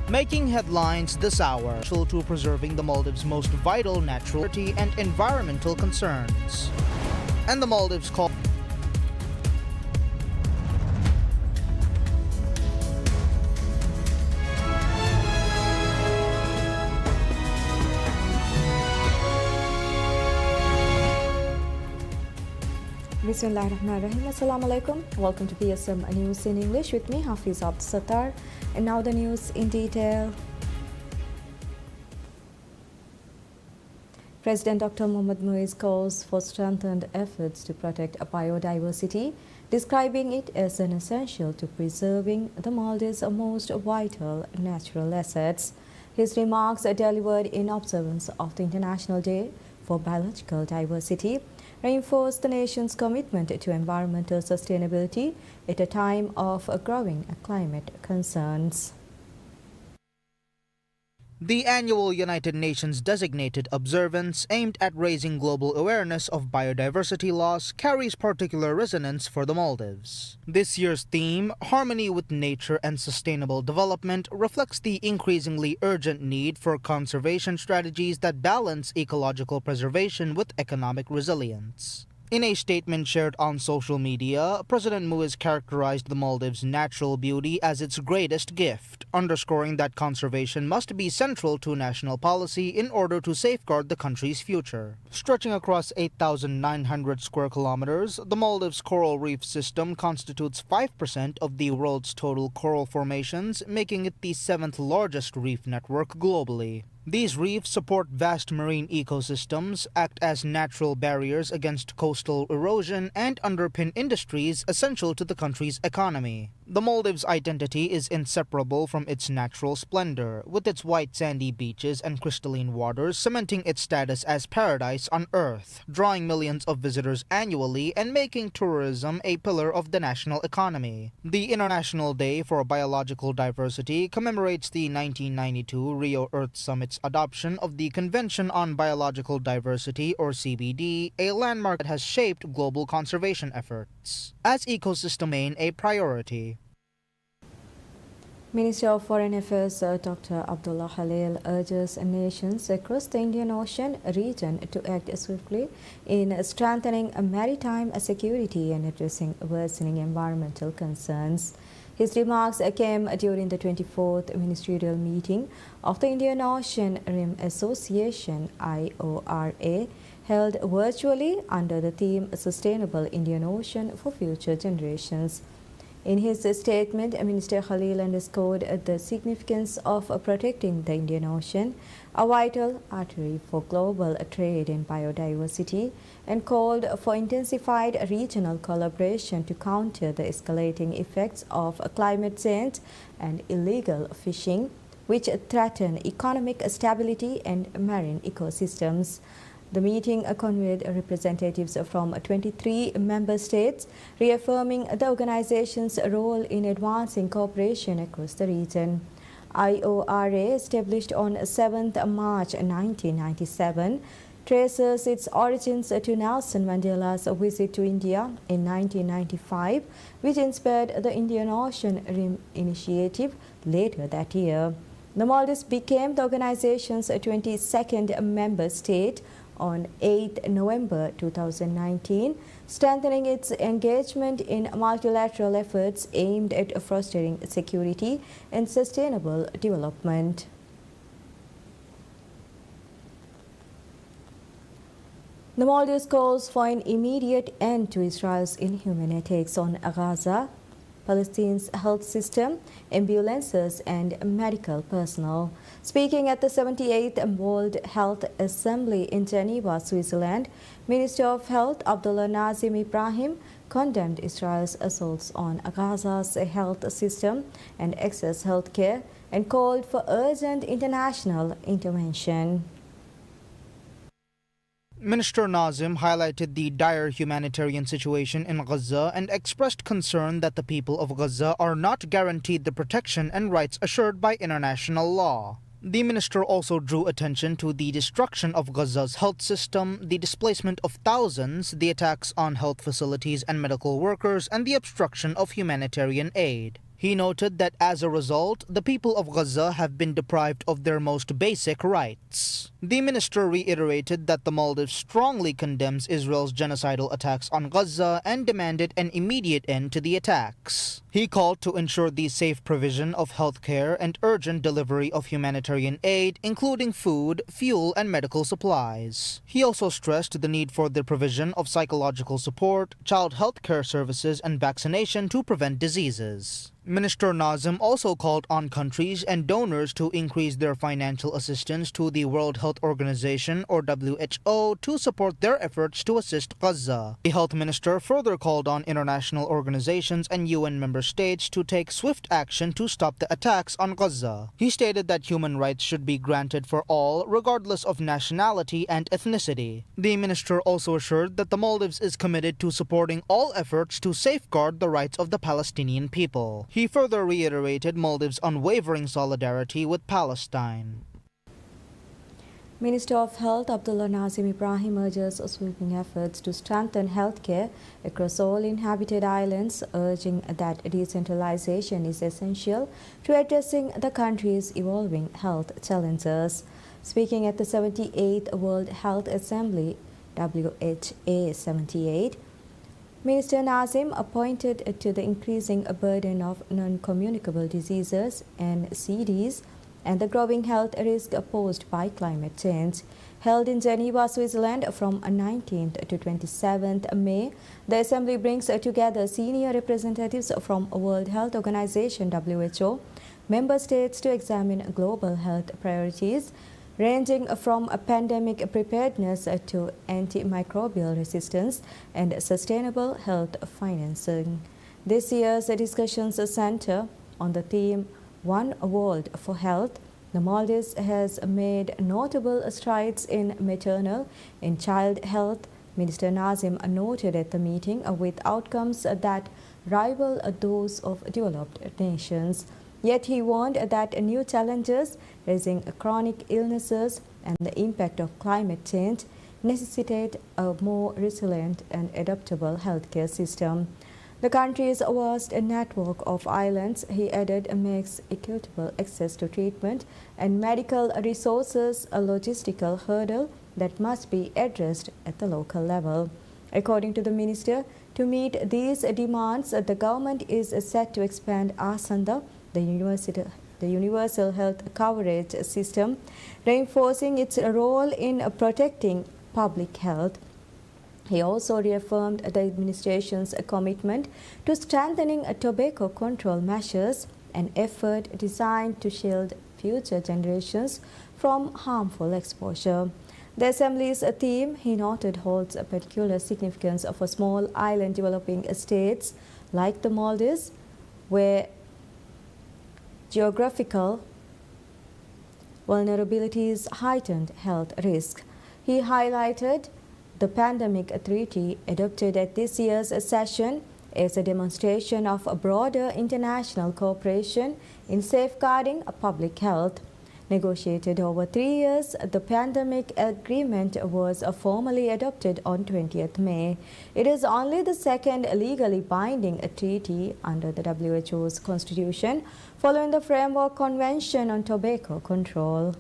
Making headlines this hour to preserving the Maldives' most vital natural and environmental concerns. And the Maldives call Bismillahirrahmanirrahim. Assalamu alaikum. Welcome to PSM News in English with me, Hafiz Abd Sattar. And now the news in detail. President Dr. Mohammad Muiz calls for strengthened efforts to protect biodiversity, describing it as an essential to preserving the Maldives' most vital natural assets. His remarks are delivered in observance of the International Day for Biological Diversity, reinforce the nation's commitment to environmental sustainability at a time of growing climate concerns. The annual United Nations designated observance aimed at raising global awareness of biodiversity loss carries particular resonance for the Maldives. This year's theme, Harmony with Nature and Sustainable Development, reflects the increasingly urgent need for conservation strategies that balance ecological preservation with economic resilience. In a statement shared on social media, President Muiz characterized the Maldives' natural beauty as its greatest gift, underscoring that conservation must be central to national policy in order to safeguard the country's future. Stretching across 8,900 square kilometers, the Maldives' coral reef system constitutes 5% of the world's total coral formations, making it the seventh largest reef network globally. These reefs support vast marine ecosystems, act as natural barriers against coastal erosion, and underpin industries essential to the country's economy. The Maldives' identity is inseparable from its natural splendor, with its white sandy beaches and crystalline waters cementing its status as paradise on Earth, drawing millions of visitors annually and making tourism a pillar of the national economy. The International Day for Biological Diversity commemorates the 1992 Rio Earth Summit's adoption of the Convention on Biological Diversity, or CBD, a landmark that has shaped global conservation efforts. As ecosystem remain a priority. Minister of Foreign Affairs Dr. Abdullah Khalil urges nations across the Indian Ocean region to act swiftly in strengthening maritime security and addressing worsening environmental concerns. His remarks came during the 24th ministerial meeting of the Indian Ocean Rim Association (IORA), held virtually under the theme Sustainable Indian Ocean for Future Generations. In his statement, Minister Khalil underscored the significance of protecting the Indian Ocean, a vital artery for global trade and biodiversity, and called for intensified regional collaboration to counter the escalating effects of climate change and illegal fishing, which threaten economic stability and marine ecosystems. The meeting convened representatives from 23 member states, reaffirming the organization's role in advancing cooperation across the region. IORA, established on 7 March 1997, traces its origins to Nelson Mandela's visit to India in 1995, which inspired the Indian Ocean Rim Initiative later that year. The Maldives became the organization's 22nd member state on 8 November 2019, strengthening its engagement in multilateral efforts aimed at fostering security and sustainable development. The Maldives calls for an immediate end to Israel's inhuman attacks on Gaza, Palestine's health system, ambulances, and medical personnel. Speaking at the 78th World Health Assembly in Geneva, Switzerland, Minister of Health Abdullah Nazim Ibrahim condemned Israel's assaults on Gaza's health system and access health care and called for urgent international intervention. Minister Nazim highlighted the dire humanitarian situation in Gaza and expressed concern that the people of Gaza are not guaranteed the protection and rights assured by international law. The minister also drew attention to the destruction of Gaza's health system, the displacement of thousands, the attacks on health facilities and medical workers, and the obstruction of humanitarian aid. He noted that as a result, the people of Gaza have been deprived of their most basic rights. The minister reiterated that the Maldives strongly condemns Israel's genocidal attacks on Gaza and demanded an immediate end to the attacks. He called to ensure the safe provision of health care and urgent delivery of humanitarian aid, including food, fuel, and medical supplies. He also stressed the need for the provision of psychological support, child health care services, and vaccination to prevent diseases. Minister Nazim also called on countries and donors to increase their financial assistance to the World Health Organization or WHO to support their efforts to assist Gaza. The health minister further called on international organizations and UN member states to take swift action to stop the attacks on Gaza. He stated that human rights should be granted for all, regardless of nationality and ethnicity. The minister also assured that the Maldives is committed to supporting all efforts to safeguard the rights of the Palestinian people. He further reiterated Maldives' unwavering solidarity with Palestine. Minister of Health Abdullah Nazim Ibrahim urges sweeping efforts to strengthen healthcare across all inhabited islands, urging that decentralization is essential to addressing the country's evolving health challenges. Speaking at the 78th World Health Assembly, WHA 78, Minister Nazim pointed to the increasing burden of non-communicable diseases (NCDs) and the growing health risk posed by climate change. Held in Geneva, Switzerland from 19th to 27th May, the Assembly brings together senior representatives from World Health Organization (WHO), member states to examine global health priorities ranging from pandemic preparedness to antimicrobial resistance and sustainable health financing. This year's discussions center on the theme One World for Health. The Maldives has made notable strides in maternal and child health, Minister Nazim noted at the meeting, with outcomes that rival those of developed nations. Yet he warned that new challenges, raising chronic illnesses and the impact of climate change, necessitate a more resilient and adaptable healthcare system. The country's vast network of islands, he added, makes equitable access to treatment and medical resources a logistical hurdle that must be addressed at the local level. According to the minister, to meet these demands, the government is set to expand Asanda, the universal health coverage system, reinforcing its role in protecting public health. He also reaffirmed the administration's commitment to strengthening tobacco control measures, an effort designed to shield future generations from harmful exposure. The Assembly's theme, he noted, holds a particular significance for small island developing states like the Maldives, where geographical vulnerabilities heightened health risk. He highlighted the pandemic treaty adopted at this year's session as a demonstration of a broader international cooperation in safeguarding public health. Negotiated over 3 years, the pandemic agreement was formally adopted on 20th May. It is only the second legally binding treaty under the WHO's constitution, following the Framework Convention on Tobacco Control.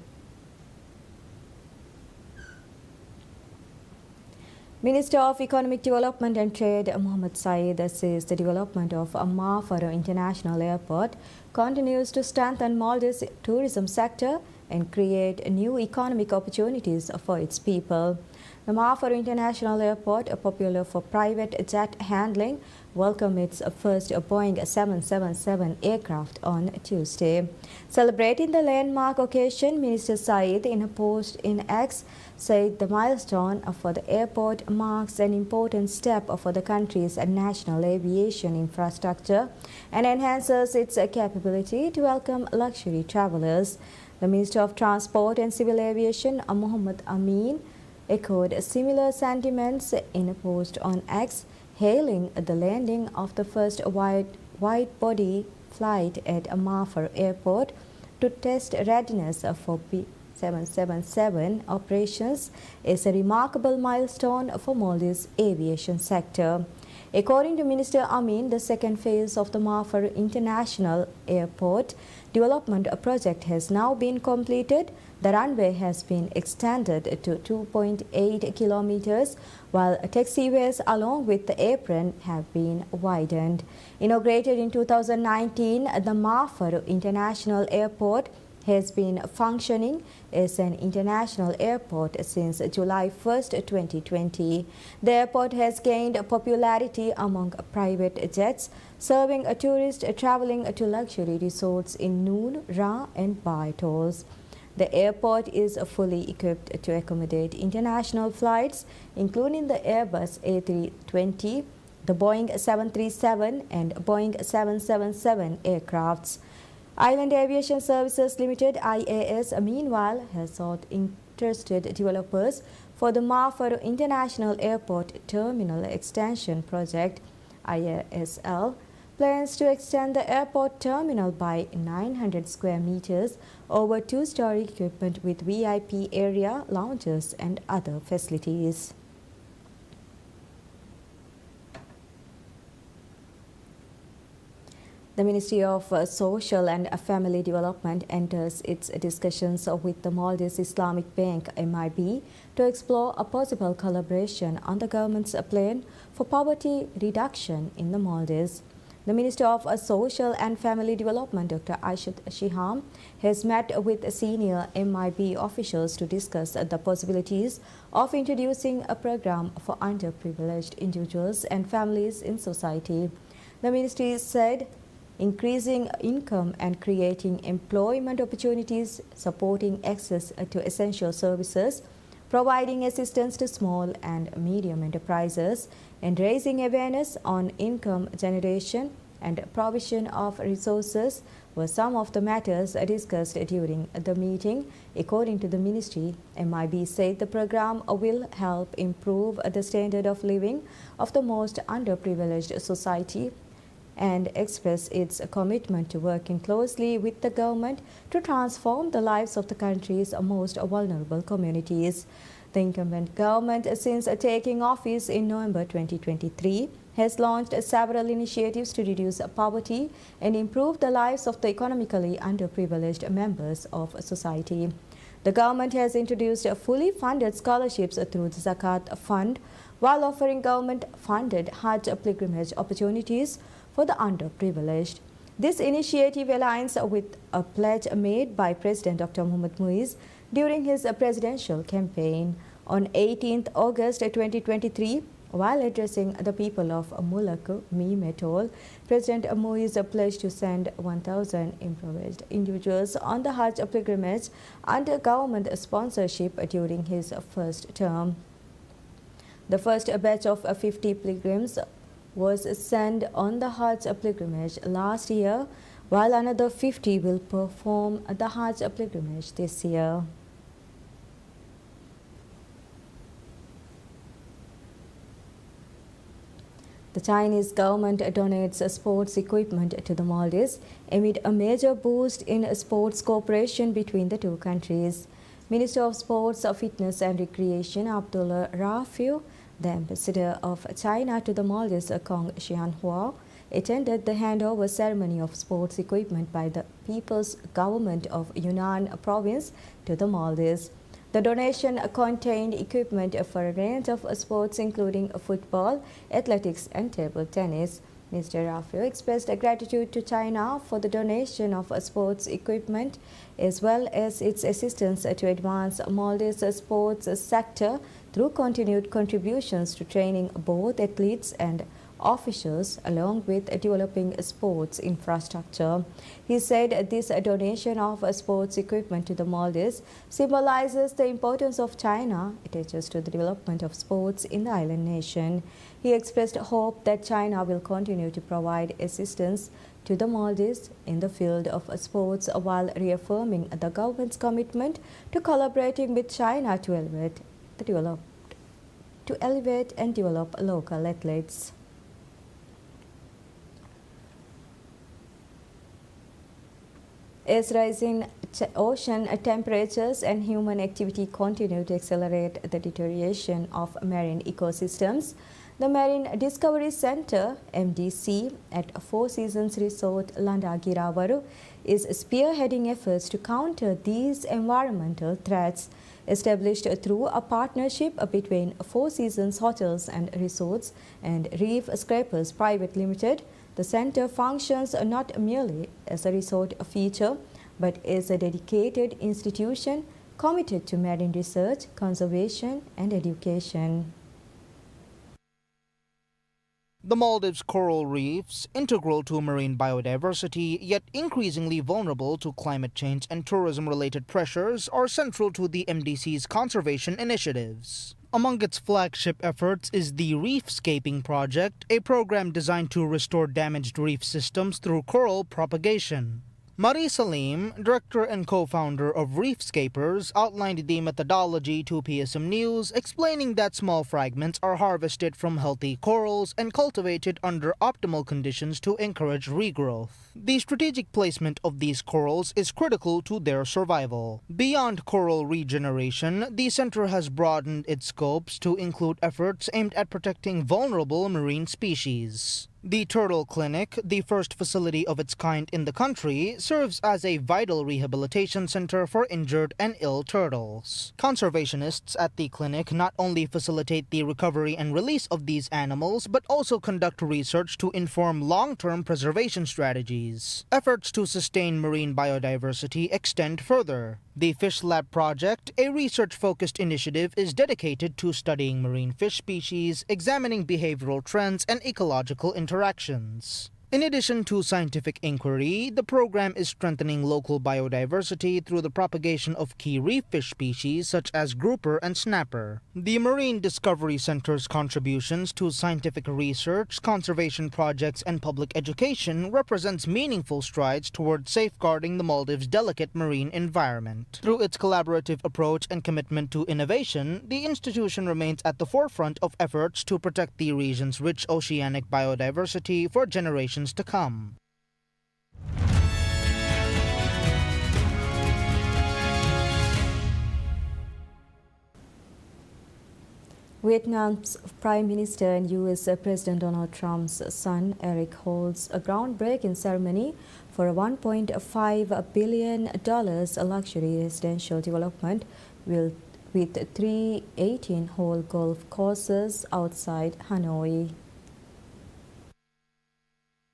Minister of Economic Development and Trade Mohammed Saeed says the development of Amar Faro International Airport continues to strengthen Maldives' tourism sector and create new economic opportunities for its people. The Amar Faro International Airport, popular for private jet handling, welcomed its first Boeing 777 aircraft on Tuesday. Celebrating the landmark occasion, Minister Saeed, in a post in X, said the milestone for the airport marks an important step for the country's national aviation infrastructure and enhances its capability to welcome luxury travelers. The Minister of Transport and Civil Aviation, Mohammed Amin, echoed similar sentiments in a post on X, hailing the landing of the first wide-body flight at Amar Faro Airport to test readiness for P777 operations is a remarkable milestone for Maldives' aviation sector. According to Minister Amin, the second phase of the Mafar International Airport development project has now been completed. The runway has been extended to 2.8 kilometers, while taxiways along with the apron have been widened. Inaugurated in 2019, the Mafar International Airport has been functioning as an international airport since July 1, 2020. The airport has gained popularity among private jets, serving tourists traveling to luxury resorts in Noon, Ra and Bai Atolls. The airport is fully equipped to accommodate international flights, including the Airbus A320, the Boeing 737 and Boeing 777 aircrafts. Island Aviation Services Limited (IAS) meanwhile has sought interested developers for the Mafar International Airport Terminal Extension Project. IASL plans to extend the airport terminal by 900 square meters over two-story equipment with VIP area, lounges and other facilities. The Ministry of Social and Family Development enters its discussions with the Maldives Islamic Bank (MIB) to explore a possible collaboration on the government's plan for poverty reduction in the Maldives. The Minister of Social and Family Development, Dr. Aishad Shiham, has met with senior MIB officials to discuss the possibilities of introducing a program for underprivileged individuals and families in society. The ministry said increasing income and creating employment opportunities, supporting access to essential services, providing assistance to small and medium enterprises, and raising awareness on income generation and provision of resources were some of the matters discussed during the meeting. According to the ministry, MIB said the program will help improve the standard of living of the most underprivileged society and express its commitment to working closely with the government to transform the lives of the country's most vulnerable communities. The incumbent government, since taking office in November 2023, has launched several initiatives to reduce poverty and improve the lives of the economically underprivileged members of society. The government has introduced fully funded scholarships through the Zakat Fund while offering government-funded Hajj pilgrimage opportunities for the underprivileged. This initiative aligns with a pledge made by President Dr. Mohamed Muiz during his presidential campaign. On 18th August 2023, while addressing the people of Mulaku, Meme Atoll, President Muiz pledged to send 1,000 impoverished individuals on the Hajj pilgrimage under government sponsorship during his first term. The first batch of 50 pilgrims was sent on the Hajj pilgrimage last year, while another 50 will perform the Hajj pilgrimage this year. The Chinese government donates sports equipment to the Maldives amid a major boost in sports cooperation between the two countries. Minister of Sports, Fitness and Recreation Abdullah Rafiu, the ambassador of China to the Maldives, Kong Xianhua, attended the handover ceremony of sports equipment by the People's Government of Yunnan Province to the Maldives. The donation contained equipment for a range of sports including football, athletics and table tennis. Mr. Rafiu expressed gratitude to China for the donation of sports equipment as well as its assistance to advance Maldives' sports sector through continued contributions to training both athletes and officials along with developing sports infrastructure. He said this donation of sports equipment to the Maldives symbolizes the importance of China attaches to the development of sports in the island nation. He expressed hope that China will continue to provide assistance to the Maldives in the field of sports while reaffirming the government's commitment to collaborating with China to elevate and develop local athletes. As rising ocean temperatures and human activity continue to accelerate the deterioration of marine ecosystems, The Marine Discovery Center (MDC) at Four Seasons Resort Landagiravaru is spearheading efforts to counter these environmental threats. Established through a partnership between Four Seasons Hotels and Resorts and Reef Scrapers Private Limited, the center functions not merely as a resort feature but is a dedicated institution committed to marine research, conservation and education. The Maldives' coral reefs, integral to marine biodiversity yet increasingly vulnerable to climate change and tourism-related pressures, are central to the MDC's conservation initiatives. Among its flagship efforts is the Reefscaping Project, a program designed to restore damaged reef systems through coral propagation. Mari Salim, director and co-founder of Reefscapers, outlined the methodology to PSM News, explaining that small fragments are harvested from healthy corals and cultivated under optimal conditions to encourage regrowth. The strategic placement of these corals is critical to their survival. Beyond coral regeneration, the center has broadened its scopes to include efforts aimed at protecting vulnerable marine species. The Turtle Clinic, the first facility of its kind in the country, serves as a vital rehabilitation center for injured and ill turtles. Conservationists at the clinic not only facilitate the recovery and release of these animals, but also conduct research to inform long-term preservation strategies. Efforts to sustain marine biodiversity extend further. The Fish Lab Project, a research-focused initiative, is dedicated to studying marine fish species, examining behavioral trends, and ecological interactions. In addition to scientific inquiry, the program is strengthening local biodiversity through the propagation of key reef fish species such as grouper and snapper. The Marine Discovery Center's contributions to scientific research, conservation projects, and public education represents meaningful strides toward safeguarding the Maldives' delicate marine environment. Through its collaborative approach and commitment to innovation, the institution remains at the forefront of efforts to protect the region's rich oceanic biodiversity for generations to come. Vietnam's Prime Minister and U.S. President Donald Trump's son, Eric, holds a groundbreaking ceremony for a $1.5 billion luxury residential development with 3 18-hole golf courses outside Hanoi.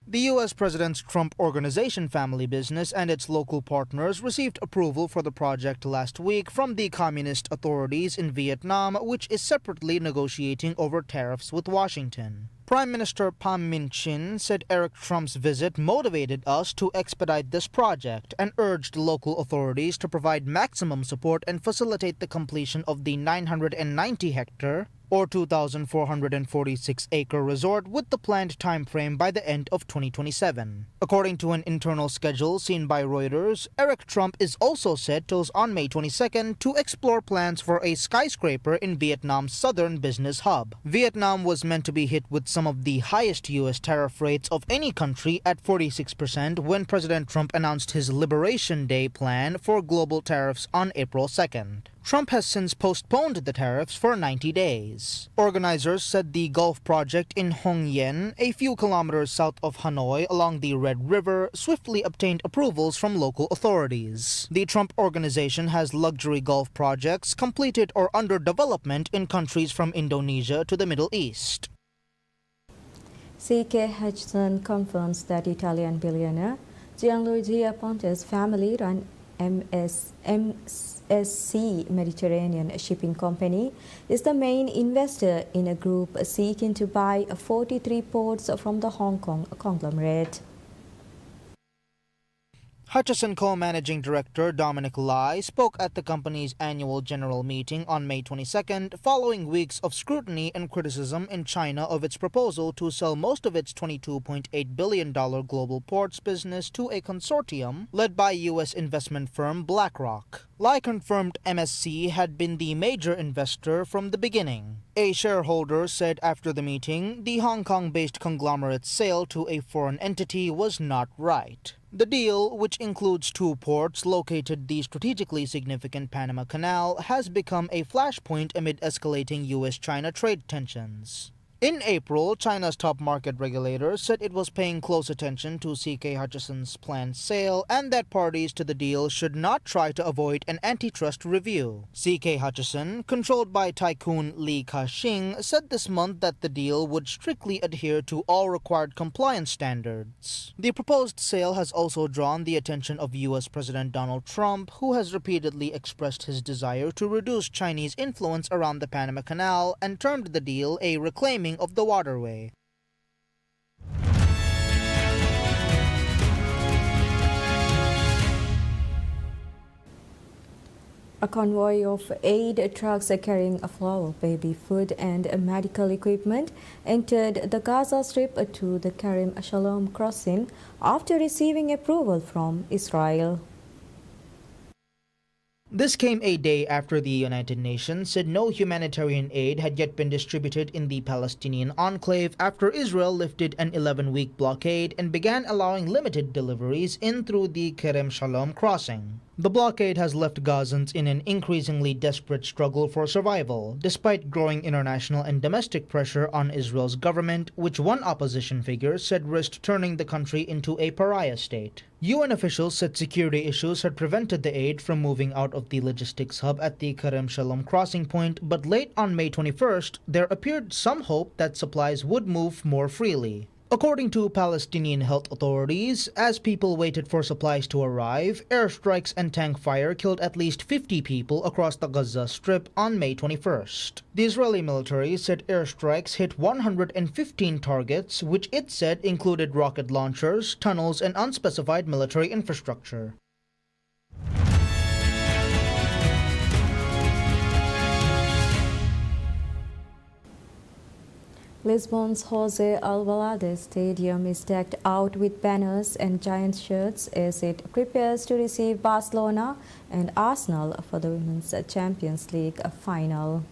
The U.S. President's Trump Organization family business and its local partners received approval for the project last week from the communist authorities in Vietnam, which is separately negotiating over tariffs with Washington. Prime Minister Pham Minh Chinh said Eric Trump's visit motivated us to expedite this project and urged local authorities to provide maximum support and facilitate the completion of the 990-hectare or 2,446-acre resort with the planned timeframe by the end of 2027. According to an internal schedule seen by Reuters, Eric Trump is also set on May 22nd to explore plans for a skyscraper in Vietnam's southern business hub. Vietnam was meant to be hit with some of the highest U.S. tariff rates of any country at 46% when President Trump announced his Liberation Day plan for global tariffs on April 2nd. Trump has since postponed the tariffs for 90 days. Organizers said the Gulf project in Hong Yen, a few kilometers south of Hanoi along the Red River, swiftly obtained approvals from local authorities. The Trump Organization has luxury golf projects completed or under development in countries from Indonesia to the Middle East. C.K. Hutchison confirms that Italian billionaire Gianluigi Ponte's family-run MSC Mediterranean Shipping Company is the main investor in a group seeking to buy 43 ports from the Hong Kong conglomerate. Hutchison co-managing director Dominic Lai spoke at the company's annual general meeting on May 22nd, following weeks of scrutiny and criticism in China of its proposal to sell most of its $22.8 billion global ports business to a consortium led by U.S. investment firm BlackRock. Lai confirmed MSC had been the major investor from the beginning. A shareholder said after the meeting, the Hong Kong-based conglomerate's sale to a foreign entity was not right. The deal, which includes 2 ports located the strategically significant Panama Canal, has become a flashpoint amid escalating U.S.-China trade tensions. In April, China's top market regulator said it was paying close attention to CK Hutchison's planned sale and that parties to the deal should not try to avoid an antitrust review. CK Hutchison, controlled by tycoon Li Ka-shing, said this month that the deal would strictly adhere to all required compliance standards. The proposed sale has also drawn the attention of U.S. President Donald Trump, who has repeatedly expressed his desire to reduce Chinese influence around the Panama Canal and termed the deal a reclaiming of the waterway. A convoy of 8 trucks carrying a flow of baby food and medical equipment entered the Gaza Strip to the Kerem Shalom crossing after receiving approval from Israel. This came a day after the United Nations said no humanitarian aid had yet been distributed in the Palestinian enclave after Israel lifted an 11-week blockade and began allowing limited deliveries in through the Kerem Shalom crossing. The blockade has left Gazans in an increasingly desperate struggle for survival, despite growing international and domestic pressure on Israel's government, which one opposition figure said risked turning the country into a pariah state. UN officials said security issues had prevented the aid from moving out of the logistics hub at the Kerem Shalom crossing point, but late on May 21st, there appeared some hope that supplies would move more freely. According to Palestinian health authorities, as people waited for supplies to arrive, airstrikes and tank fire killed at least 50 people across the Gaza Strip on May 21st. The Israeli military said airstrikes hit 115 targets, which it said included rocket launchers, tunnels, and unspecified military infrastructure. Lisbon's José Alvalade Stadium is decked out with banners and giant shirts as it prepares to receive Barcelona and Arsenal for the Women's Champions League final.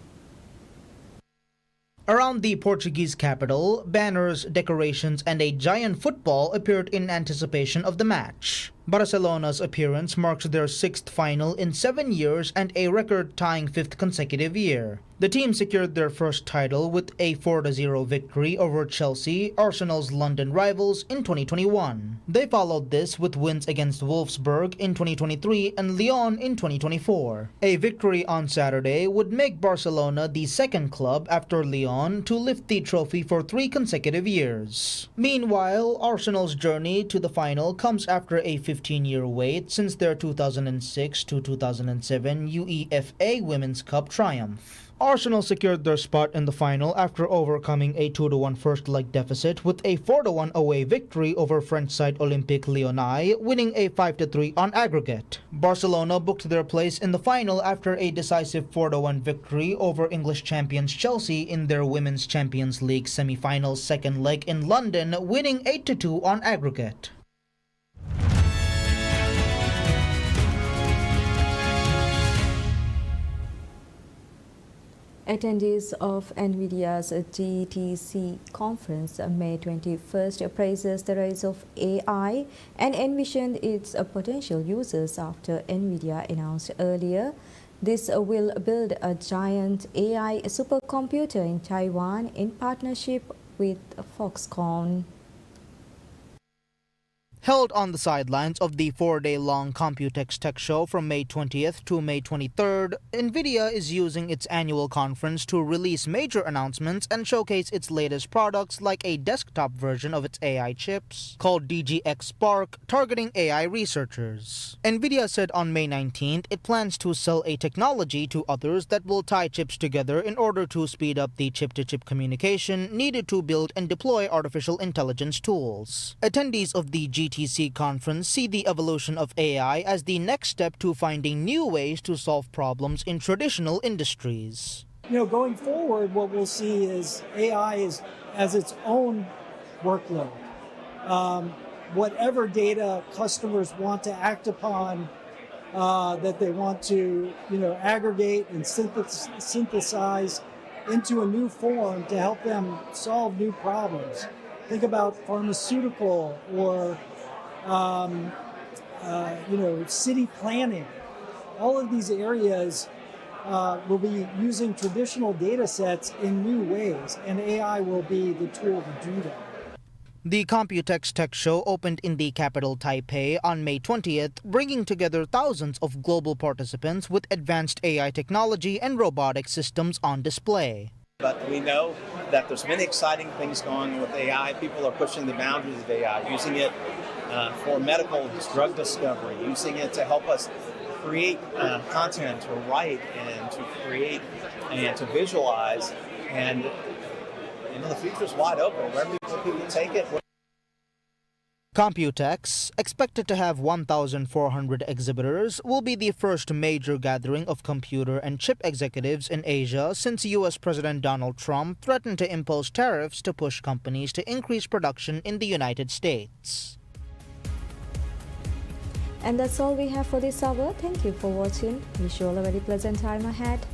Around the Portuguese capital, banners, decorations, and a giant football appeared in anticipation of the match. Barcelona's appearance marks their 6th final in 7 years and a record-tying 5th consecutive year. The team secured their first title with a 4-0 victory over Chelsea, Arsenal's London rivals, in 2021. They followed this with wins against Wolfsburg in 2023 and Lyon in 2024. A victory on Saturday would make Barcelona the second club after Lyon to lift the trophy for 3 consecutive years. Meanwhile, Arsenal's journey to the final comes after a 15-year wait since their 2006 to 2007 UEFA Women's Cup triumph. Arsenal secured their spot in the final after overcoming a 2-1 first-leg deficit with a 4-1 away victory over French side Olympique Lyonnais, winning a 5-3 on aggregate. Barcelona booked their place in the final after a decisive 4-1 victory over English champions Chelsea in their Women's Champions League semi-final second leg in London, winning 8-2 on aggregate. Attendees of NVIDIA's GTC conference on May 21st praises the rise of AI and envisioned its potential uses after NVIDIA announced earlier this will build a giant AI supercomputer in Taiwan in partnership with Foxconn. Held on the sidelines of the 4-day-long Computex Tech Show from May 20th to May 23rd, NVIDIA is using its annual conference to release major announcements and showcase its latest products like a desktop version of its AI chips called DGX Spark, targeting AI researchers. NVIDIA said on May 19th it plans to sell a technology to others that will tie chips together in order to speed up the chip-to-chip communication needed to build and deploy artificial intelligence tools. Attendees of the GTC conference see the evolution of AI as the next step to finding new ways to solve problems in traditional industries. Going forward, what we'll see is AI as its own workload. Whatever data customers want to act upon, that they want to, aggregate and synthesize into a new form to help them solve new problems. Think about pharmaceutical or city planning. All of these areas will be using traditional data sets in new ways, and AI will be the tool to do that. The Computex Tech Show opened in the capital Taipei on May 20th, bringing together thousands of global participants with advanced AI technology and robotic systems on display. But we know that there's many exciting things going on with AI. People are pushing the boundaries of AI, using it for medical drug discovery, using it to help us create content, to write, and to create and to visualize. And the future's wide open. Wherever people take it. Computex, expected to have 1,400 exhibitors, will be the first major gathering of computer and chip executives in Asia since U.S. President Donald Trump threatened to impose tariffs to push companies to increase production in the United States. And that's all we have for this hour. Thank you for watching. Wish you all a very pleasant time ahead.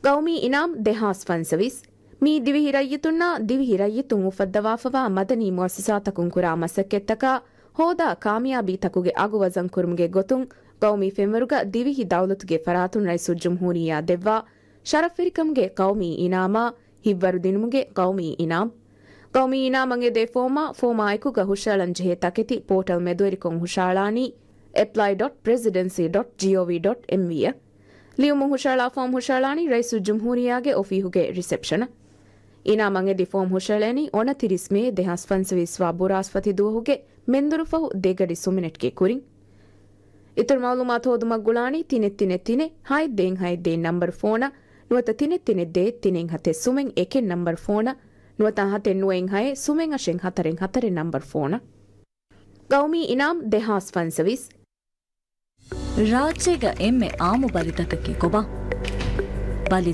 ಗೌಮಿ ಇನಾಮ್ ದೆಹಾಸ್ ಫನ್ಸವಿಸ್ ಮೀ ದಿವಿಹಿರಯ್ಯತುನ್ನ ದಿವಿಹಿರಯ್ಯತುಂ ಉಫದ್ದವಾಫವಾ ಮದನಿ ಮುಅಸ್ಸಸಾತಕುಂ ಕುರಾ ಮಸಕ್ಕೆತ್ತಕ ಹೋದಾ ಕಾಮಿಯಾಬಿ ತಕುಗೆ ಅಗುವಜಂ ಕುರುಮ್ಗೆ ಗೊತುಂ ಗೌಮಿ ಫೆಮರುಗ ದಿವಿಹಿ ದೌಲತುಗೆ ಫರಾತುನ್ ರೈಸು ಜುಮ್ಹೂರಿಯಾ ದೆವ್ವಾ ಶರಫಿರಿಕಂಗೆ ಕೌಮಿ ಇನಾಮ ಹಿವ್ವರು ದಿನುಮುಗೆ ಕೌಮಿ ಇನಾಮ್ ಕೌಮಿ ಇನಾಮಂಗೆ ದೆ ಫೋಮಾ ಐಕುಗ ಹುಷಾಳನ್ ಜೆಹೆ ತಕೆತಿ ಪೋರ್ಟಲ್ ಮೆದುರಿಕೊಂ ಹುಷಾಳಾನಿ apply.presidency.gov.mವಿಯ ಲಿಯುಮು ಹುಷಾಳಾ ಫಾರ್ಮ್ ಹುಷಾಳಾನಿ ರೈಸು ಜುಮ್ಹೂರಿಯಾಗೆ ಒಫೀಹುಗೆ ರಿಸೆಪ್ಷನ್ ಇನಾಮಂಗೆ ದಿ ಫಾರ್ಮ್ ಹುಷಾಳೇನಿ ಒಣತಿರಿಸ್ ಮೇ ದೆಹಾಸ್ ಫನ್ಸವಿಸ್ವಾ ಬುರಾಸ್ಫತಿ ದುವಹುಗೆ ಮೆಂದುರುಫಹು ದೇಗಡಿ ಸುಮಿನೆಟ್ಗೆ ಕುರಿಂ ಇತುರ್ ಮಾಲೂಮಾತ್ ಹೋದುಮಕ್ ಗುಳಾನಿ ತಿನೆ ಹಾಯ್ದೇನ್ ನಂಬರ್ ಫೋನ ನುವತ ತಿನೆ ತಿನೆಂ ಹತೆ ಸುಮೆಂ ಎಕೆನ್ ನಂಬರ್ ಫೋನ ನುವತ ಹತೆ ನುವೆಂ ಹಯೆ ಸುಮೆಂ ಅಶೆಂ ಹತರೆ ನಂಬರ್ ಫೋನ ಗೌಮಿ ಇನಾಮ್ ದೆಹಾಸ್ ಫನ್ಸವಿಸ್ ರಾಜ್ಯಗ ಎಮ್ಮೆ ಆಮು ಬಲಿತಕಕ್ಕೆ ಕೊಬ ಬಲಿ